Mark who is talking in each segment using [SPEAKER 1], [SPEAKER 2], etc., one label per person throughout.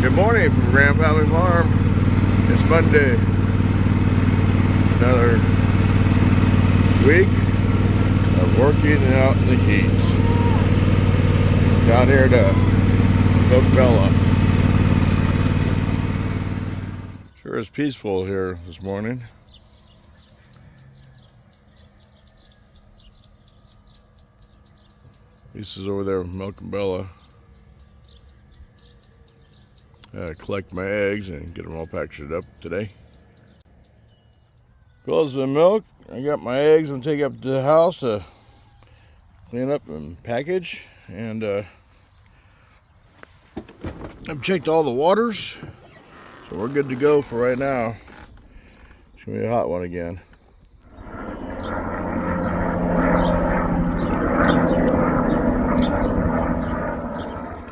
[SPEAKER 1] Good morning from Grand Valley Farm. It's Monday. Another week of working out in the heat. Down here to Selah. Sure is peaceful here this morning. Lisa's over there milking Bella. Collect my eggs and get them all packaged up today. Close the milk. I got my eggs and take up to the house to clean up and package. And I've checked all the waters, so we're good to go for right now. It's gonna be a hot one again.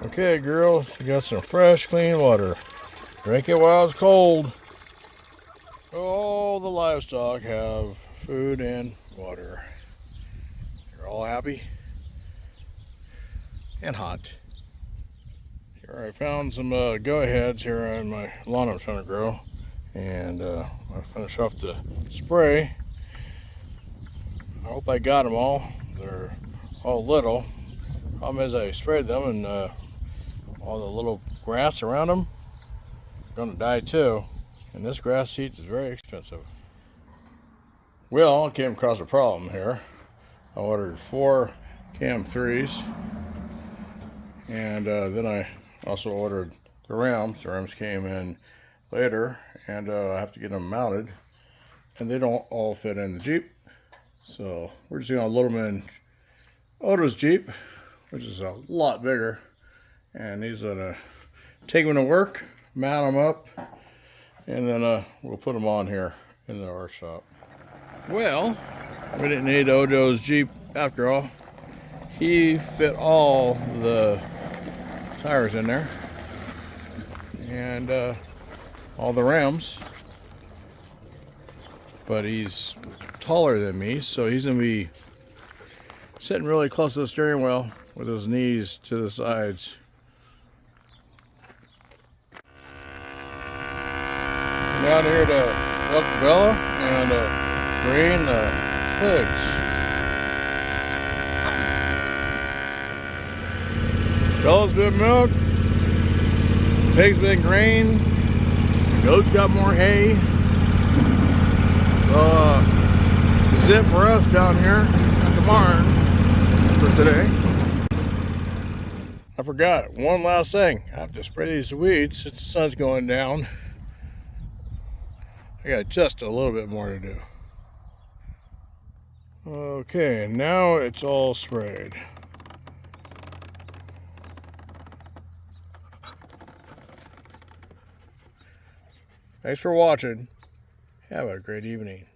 [SPEAKER 1] Okay, girls, you got some fresh, clean water. Drink it while it's cold. All the livestock have food and water. You're all happy and hot. Here I found some go-aheads here on my lawn I'm trying to grow, and I finish off the spray. I hope I got them all. They're all little. Problem is I sprayed them and all the little grass around them are gonna die too, and this grass seed is very expensive. Well, I came across a problem here. I ordered 4 Cam 3s, and then I also ordered the rims. The rims came in later, and I have to get them mounted, and they don't all fit in the Jeep, so we're just gonna load them in Odo's Jeep, which is a lot bigger. And he's gonna take them to work, mount them up, and then we'll put them on here in our shop. Well, we didn't need Odo's Jeep after all. He fit all the tires in there and all the rims, but he's taller than me, so he's gonna be sitting really close to the steering wheel with his knees to the sides. Down here to milk Bella and grain the pigs. Bella's been milked, pigs been grained, goats got more hay. So this is it for us down here at the barn for today. I forgot one last thing. I have to spray these weeds since the sun's going down. I got just a little bit more to do. Okay, now it's all sprayed. Thanks for watching. Have a great evening.